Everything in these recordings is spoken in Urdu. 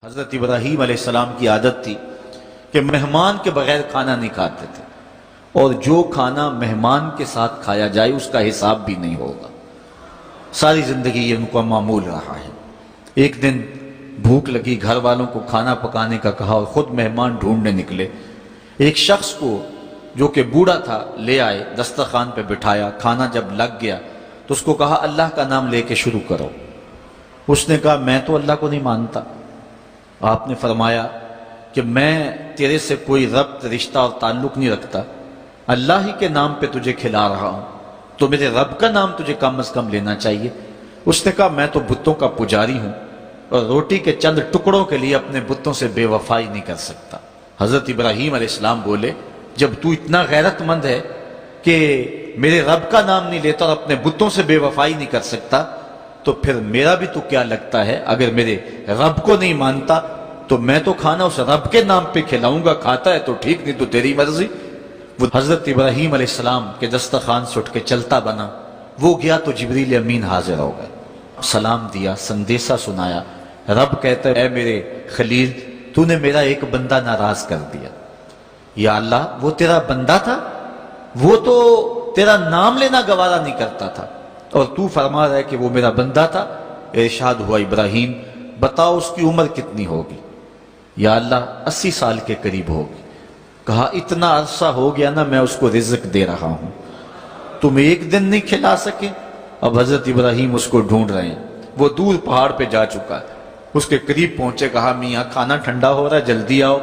حضرت ابراہیم علیہ السلام کی عادت تھی کہ مہمان کے بغیر کھانا نہیں کھاتے تھے، اور جو کھانا مہمان کے ساتھ کھایا جائے اس کا حساب بھی نہیں ہوگا۔ ساری زندگی یہ ان کا معمول رہا ہے۔ ایک دن بھوک لگی، گھر والوں کو کھانا پکانے کا کہا اور خود مہمان ڈھونڈنے نکلے۔ ایک شخص کو جو کہ بوڑھا تھا لے آئے، دسترخوان پہ بٹھایا۔ کھانا جب لگ گیا تو اس کو کہا اللہ کا نام لے کے شروع کرو۔ اس نے کہا میں تو اللہ کو نہیں مانتا۔ آپ نے فرمایا کہ میں تیرے سے کوئی ربط، رشتہ اور تعلق نہیں رکھتا، اللہ ہی کے نام پہ تجھے کھلا رہا ہوں، تو میرے رب کا نام تجھے کم از کم لینا چاہیے۔ اس نے کہا میں تو بتوں کا پجاری ہوں اور روٹی کے چند ٹکڑوں کے لیے اپنے بتوں سے بے وفائی نہیں کر سکتا۔ حضرت ابراہیم علیہ السلام بولے جب تو اتنا غیرت مند ہے کہ میرے رب کا نام نہیں لیتا اور اپنے بتوں سے بے وفائی نہیں کر سکتا، تو پھر میرا بھی تو کیا لگتا ہے، اگر میرے رب کو نہیں مانتا تو میں تو کھانا اس رب کے نام پہ کھلاؤں گا، کھاتا ہے تو ٹھیک، نہیں تو تیری مرضی۔ وہ حضرت ابراہیم علیہ السلام کے دسترخوان سے اٹھ کے چلتا بنا، وہ گیا تو جبریل امین حاضر ہو گئے، سلام دیا، سندیسہ سنایا۔ رب کہتا ہے اے میرے خلیل، تو نے میرا ایک بندہ ناراض کر دیا۔ یا اللہ، وہ تیرا بندہ تھا، وہ تو تیرا نام لینا گوارا نہیں کرتا تھا، اور تو فرما رہا ہے کہ وہ میرا بندہ تھا۔ ارشاد ہوا ابراہیم بتاؤ اس کی عمر کتنی ہوگی؟ یا اللہ 80 سال کے قریب ہوگی۔ کہا اتنا عرصہ ہو گیا نا میں اس کو رزق دے رہا ہوں، تم ایک دن نہیں کھلا سکے؟ اب حضرت ابراہیم اس کو ڈھونڈ رہے ہیں، وہ دور پہاڑ پہ جا چکا ہے۔ اس کے قریب پہنچے، کہا میاں کھانا ٹھنڈا ہو رہا ہے، جلدی آؤ۔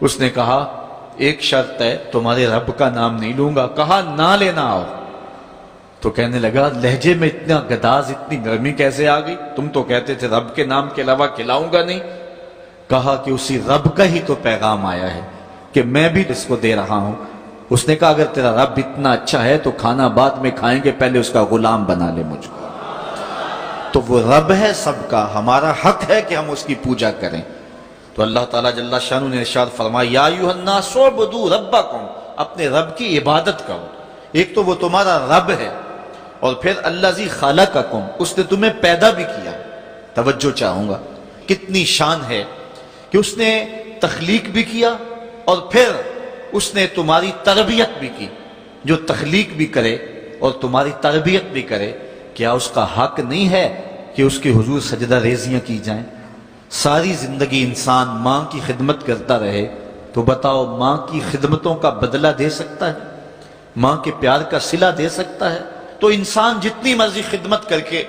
اس نے کہا ایک شرط ہے، تمہارے رب کا نام نہیں لوں گا۔ کہا نہ لینا آؤ۔ تو کہنے لگا لہجے میں اتنا گداز، اتنی نرمی کیسے آ گئی؟ تم تو کہتے تھے رب کے نام کے علاوہ کھلاؤں گا نہیں۔ کہا کہ اسی رب کا ہی تو پیغام آیا ہے کہ میں بھی اس کو دے رہا ہوں۔ اس نے کہا اگر تیرا رب اتنا اچھا ہے تو کھانا بعد میں کھائیں گے، پہلے اس کا غلام بنا لے مجھ کو۔ تو وہ رب ہے سب کا، ہمارا حق ہے کہ ہم اس کی پوجا کریں۔ تو اللہ تعالیٰ جل شانہ نے ارشاد فرمایا یا ایھا الناس اعبدوا ربکم، اپنے رب کی عبادت کرو۔ ایک تو وہ تمہارا رب ہے، اور پھر الذی خلقکم، اس نے تمہیں پیدا بھی کیا۔ توجہ چاہوں گا، کتنی شان ہے کہ اس نے تخلیق بھی کیا اور پھر اس نے تمہاری تربیت بھی کی۔ جو تخلیق بھی کرے اور تمہاری تربیت بھی کرے، کیا اس کا حق نہیں ہے کہ اس کے حضور سجدہ ریزیاں کی جائیں؟ ساری زندگی انسان ماں کی خدمت کرتا رہے تو بتاؤ ماں کی خدمتوں کا بدلہ دے سکتا ہے؟ ماں کے پیار کا صلہ دے سکتا ہے؟ تو انسان جتنی مرضی خدمت کر کے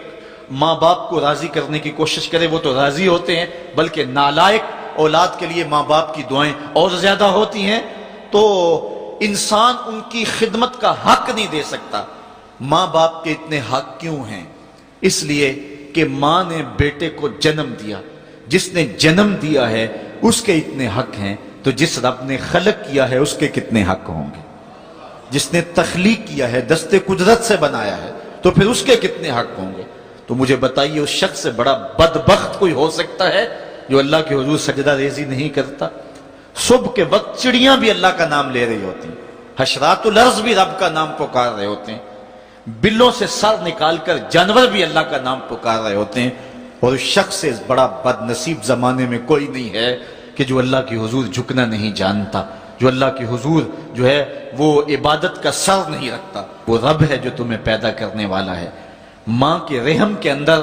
ماں باپ کو راضی کرنے کی کوشش کرے وہ تو راضی ہوتے ہیں، بلکہ نالائق اولاد کے لیے ماں باپ کی دعائیں اور زیادہ ہوتی ہیں۔ تو انسان ان کی خدمت کا حق نہیں دے سکتا۔ ماں باپ کے اتنے حق کیوں ہیں؟ اس لیے کہ ماں نے بیٹے کو جنم دیا، جس نے جنم دیا ہے اس کے اتنے حق ہیں، تو جس رب نے خلق کیا ہے اس کے کتنے حق ہوں گے؟ جس نے تخلیق کیا ہے، دستے قدرت سے بنایا ہے، تو پھر اس کے کتنے حق ہوں گے؟ تو مجھے بتائیے اس شخص سے بڑا بدبخت کوئی ہو سکتا ہے جو اللہ کے حضور سجدہ ریزی نہیں کرتا؟ صبح کے وقت چڑیاں بھی اللہ کا نام لے رہی ہوتی ہیں، حشرات الارض بھی رب کا نام پکار رہے ہوتے ہیں، بلوں سے سر نکال کر جانور بھی اللہ کا نام پکار رہے ہوتے ہیں، اور اس شخص سے بڑا بد نصیب زمانے میں کوئی نہیں ہے کہ جو اللہ کی حضور جھکنا نہیں جانتا، جو اللہ کی حضور جو ہے وہ عبادت کا سر نہیں رکھتا۔ وہ رب ہے جو تمہیں پیدا کرنے والا ہے۔ ماں کے رحم کے اندر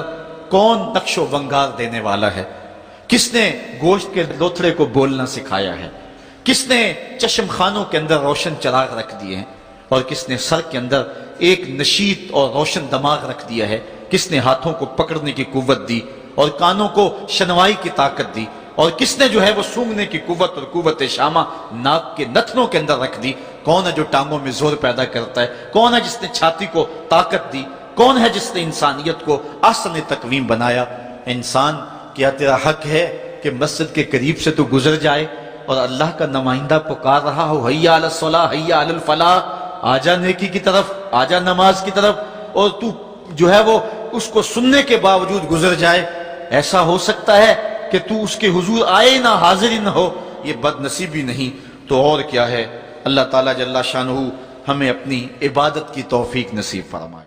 کون نقش و ونگار دینے والا ہے؟ کس نے گوشت کے لوتھڑے کو بولنا سکھایا ہے؟ کس نے چشم خانوں کے اندر روشن چراغ رکھ دیے ہیں؟ اور کس نے سر کے اندر ایک نشیط اور روشن دماغ رکھ دیا ہے؟ کس نے ہاتھوں کو پکڑنے کی قوت دی اور کانوں کو شنوائی کی طاقت دی؟ اور کس نے جو ہے وہ سونگھنے کی قوت اور قوت شامہ ناک کے نتنوں کے اندر رکھ دی؟ کون ہے جو ٹانگوں میں زور پیدا کرتا ہے؟ کون ہے جس نے چھاتی کو طاقت دی؟ کون ہے جس نے انسانیت کو احسن تقویم بنایا؟ انسان، کیا تیرا حق ہے کہ مسجد کے قریب سے تو گزر جائے اور اللہ کا نمائندہ پکار رہا ہو حی علی الصلاۃ حی علی الفلاح، آجا نیکی کی طرف، آجا نماز کی طرف، اور تو جو ہے وہ اس کو سننے کے باوجود گزر جائے؟ ایسا ہو سکتا ہے کہ تو اس کے حضور آئے نہ، حاضر ہی نہ ہو؟ یہ بد نصیبی نہیں تو اور کیا ہے؟ اللہ تعالیٰ جل شانہ ہمیں اپنی عبادت کی توفیق نصیب فرمائے۔